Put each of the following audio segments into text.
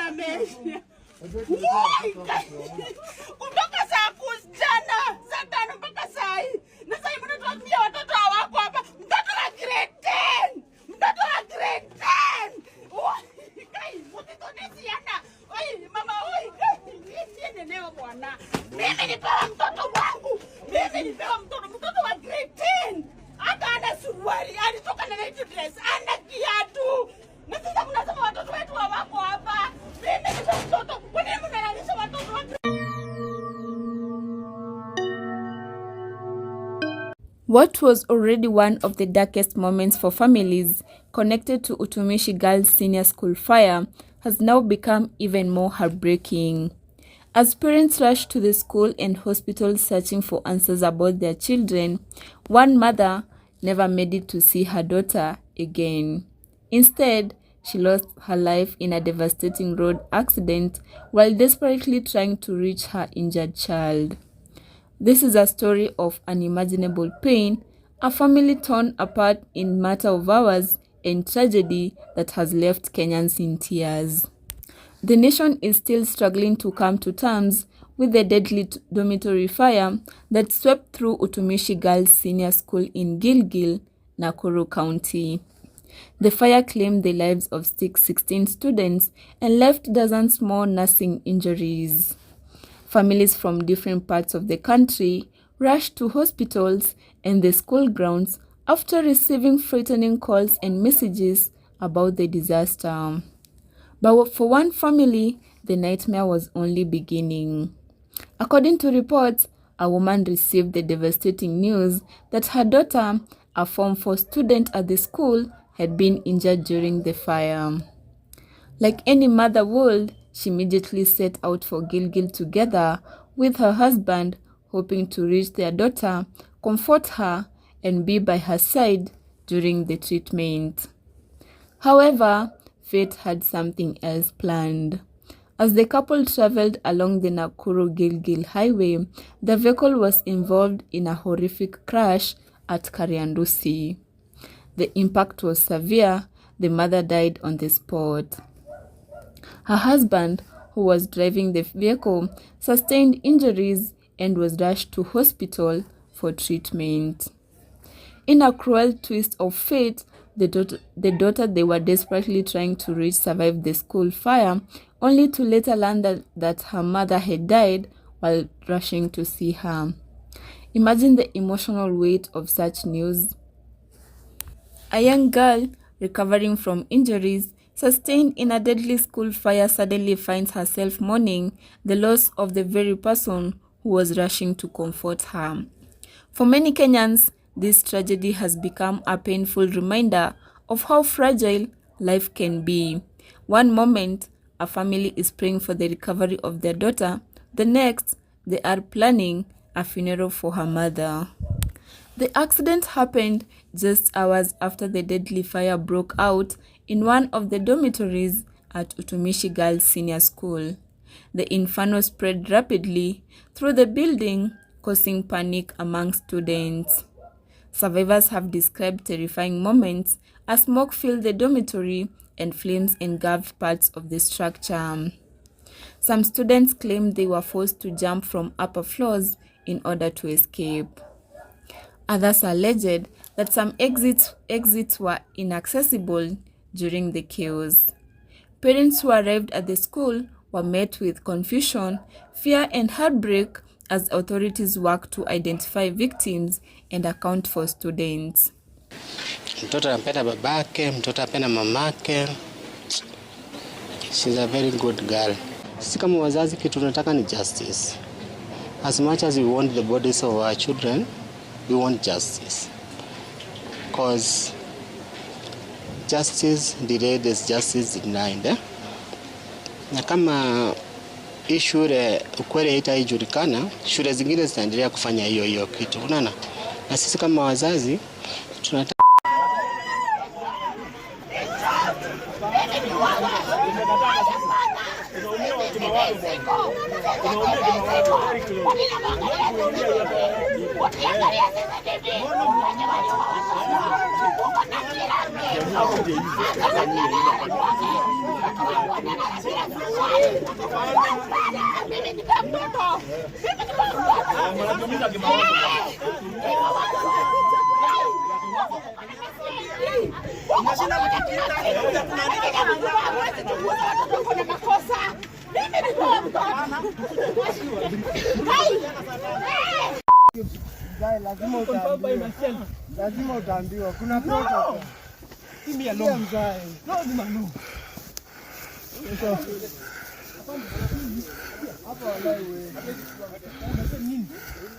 na meshi. Kutoka saa jana, saa 5 mpaka saa hii. Na sasa mtoto waambia watoto wako hapa, mtoto wa grade 10. Mtoto wa grade 10. Kai, mtoto nisiana. Oi, mama oi, nisiende leo bwana. Mimi nipewa mtoto wangu. Mimi nipewa mtoto wa grade 10. Hata ana suruali, alitoka na night dress, ana kiatu. Na sasa mnasema watoto wetu hawako hapa. Mimi nipewa mtoto. Kwa nini mnalalisha watoto wa What was already one of the darkest moments for families connected to Utumishi Girls Senior School fire has now become even more heartbreaking. As parents rush to the school and hospital searching for answers about their children, one mother never made it to see her daughter again. Instead, she lost her life in a devastating road accident while desperately trying to reach her injured child. This is a story of unimaginable pain, a family torn apart in a matter of hours, and tragedy that has left Kenyans in tears. The nation is still struggling to come to terms with the deadly dormitory fire that swept through Utumishi Girls Senior School in Gilgil, Nakuru County. The fire claimed the lives of 16 students and left dozens more nursing injuries. Families from different parts of the country rushed to hospitals and the school grounds after receiving frightening calls and messages about the disaster. But for one family, the nightmare was only beginning. According to reports, a woman received the devastating news that her daughter, a Form 4 student at the school, had been injured during the fire. Like any mother would, she immediately set out for Gilgil together with her husband, hoping to reach their daughter, comfort her, and be by her side during the treatment. However, fate had something else planned. As the couple traveled along the Nakuru-Gilgil highway, the vehicle was involved in a horrific crash at Kariandusi. The impact was severe. The mother died on the spot. Her husband, who was driving the vehicle, sustained injuries and was rushed to hospital for treatment. In a cruel twist of fate, the daughter they were desperately trying to reach survived the school fire, only to later learn that her mother had died while rushing to see her. Imagine the emotional weight of such news. A young girl recovering from injuries sustained in a deadly school fire suddenly finds herself mourning the loss of the very person who was rushing to comfort her. For many Kenyans, this tragedy has become a painful reminder of how fragile life can be. One moment, a family is praying for the recovery of their daughter. The next, they are planning a funeral for her mother. The accident happened just hours after the deadly fire broke out in one of the dormitories at Utumishi Girls Senior School. The inferno spread rapidly through the building, causing panic among students. Survivors have described terrifying moments as smoke filled the dormitory and flames engulfed parts of the structure. Some students claimed they were forced to jump from upper floors in order to escape. Others alleged that some exits were inaccessible during the chaos. Parents who arrived at the school were met with confusion, fear, and heartbreak as authorities worked to identify victims and account for students. Mtoto anapenda babake, mtoto anapenda mamake. She's a very good girl. Sisi kama wazazi kitu tunataka ni justice. As much as we want the bodies of our children, we want justice. Because justice delayed is justice denied. Na kama hii shule ukweli haitaijulikana, shule zingine zitaendelea kufanya hiyo kitu. Unaona? Na sisi kama wazazi tunataka Mimi ni mtoto. Lazima utaambiwa kuna protocol. Mimi alone mzae. Lazima no. Hapa walai wewe. Unasema nini?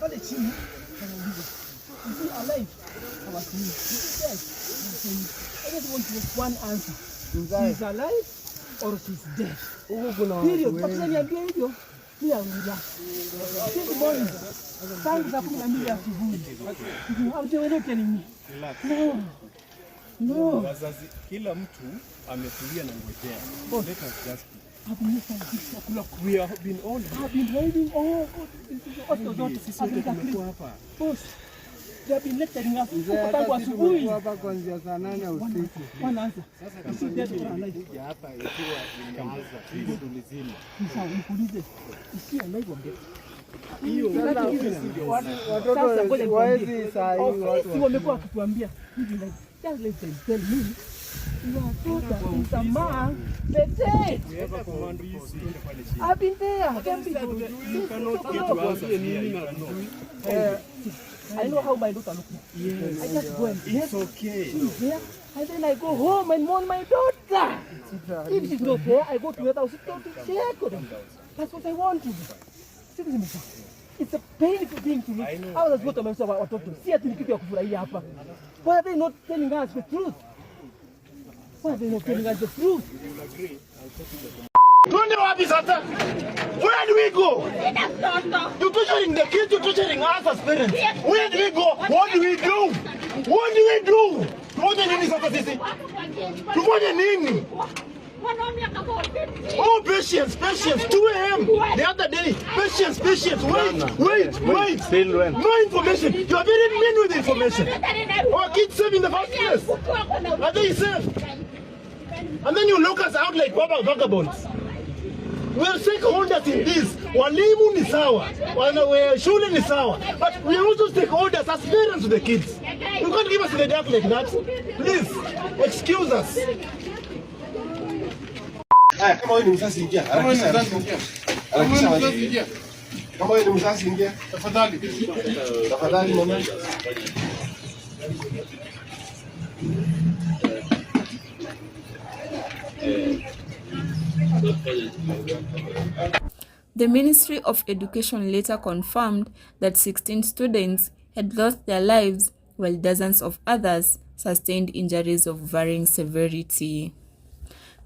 Pale chini. Is he alive? I just want just one answer. She's alive or she's dead. Period. Pakisani niambia hivyo. Pia ngula. Sisi bwana. Tangu saa 12 asubuhi. Haujaelewa nini? No. Wazazi kila mtu ametulia na ngojea. Let us just we have been all hiding all. Sisi wote tumekuwa hapa. Boss. They have been lecturing us tangu asubuhi. Hapa kuanzia saa 8 usiku. Wanaanza. Sasa kuja hapa ikiwa imeanza kitu mzima. Sawa, nikuulize. Isi alive or dead? Hiyo Watoto waezi saa hii watu wamekuwa wakituambia hivi like just let them tell me your daughter is a man dead. we have a command post pale chini. I've been there. You cannot get to answer here. I know how my daughter looks. Yes. I just go and It's okay. she's there, and then I go home and mourn my daughter. If she's not there, I go to her house to check on her. That's what I want to do. It's a painful thing to me. How does what I'm saying watoto? Si ati ni kitu ya kufurahia hapa. Why are they not telling us the truth? Why are they not telling us the truth? Twende wapi sasa? Where do we go? You're torturing the kids, you're torturing us as parents. Where do we go? What do we do? What do we do? Tufanye nini sasa sisi? Tufanye nini? Oh, patience, 2 a.m. the other day. Patience, wait. Still when? No information. You are very mean with information. Our kids safe in the first place. Are they safe? And then you look us out like vagabonds. We are stakeholders in this. Walimu ni sawa, shule ni sawa, but we are also stakeholders as parents to the kids. You can't give us the dark like that. Please, excuse us. Kama wewe ni mzazi ingia. Kama wewe ni mzazi ingia. Tafadhali mama. The Ministry of Education later confirmed that 16 students had lost their lives while dozens of others sustained injuries of varying severity.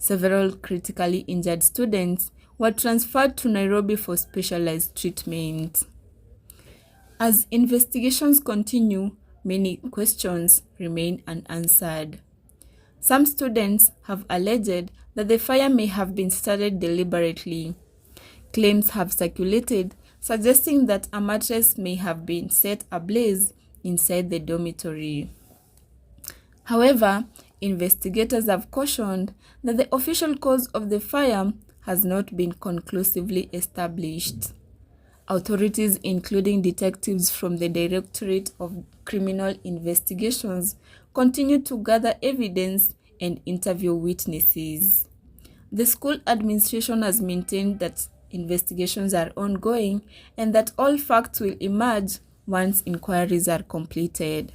Several critically injured students were transferred to Nairobi for specialized treatment. As investigations continue, many questions remain unanswered. Some students have alleged that the fire may have been started deliberately. Claims have circulated suggesting that a mattress may have been set ablaze inside the dormitory. However, investigators have cautioned that the official cause of the fire has not been conclusively established. Authorities, including detectives from the Directorate of Criminal Investigations, continue to gather evidence and interview witnesses. The school administration has maintained that investigations are ongoing and that all facts will emerge once inquiries are completed.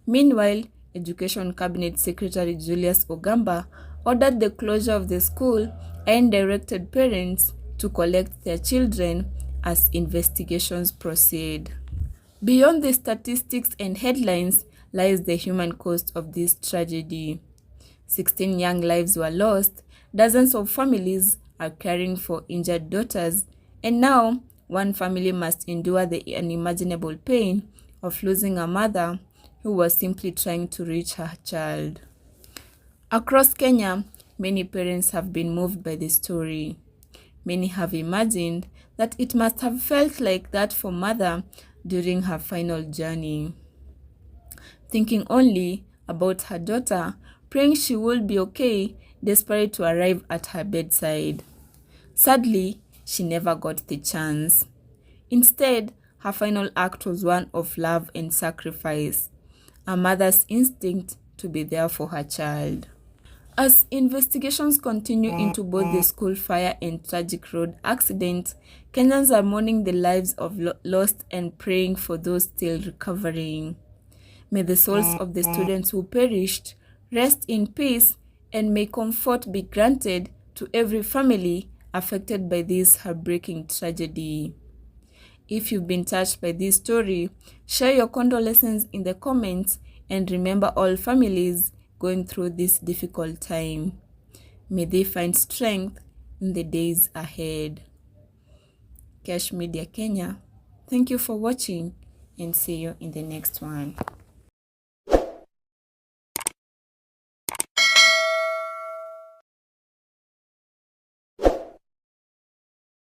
Meanwhile, Education Cabinet Secretary Julius Ogamba ordered the closure of the school and directed parents to collect their children as investigations proceed. Beyond the statistics and headlines lies the human cost of this tragedy. 16 young lives were lost, dozens of families are caring for injured daughters, and now one family must endure the unimaginable pain of losing a mother who was simply trying to reach her child. Across Kenya, many parents have been moved by the story. Many have imagined that it must have felt like that for mother during her final journey. Thinking only about her daughter, praying she will be okay, desperate to arrive at her bedside. Sadly, she never got the chance. Instead, her final act was one of love and sacrifice, a mother's instinct to be there for her child. As investigations continue into both the school fire and tragic road accident, Kenyans are mourning the lives of lost and praying for those still recovering. May the souls of the students who perished rest in peace, and may comfort be granted to every family affected by this heartbreaking tragedy. If you've been touched by this story, share your condolences in the comments, and remember all families going through this difficult time. May they find strength in the days ahead. Cash Media Kenya, thank you for watching, and see you in the next one.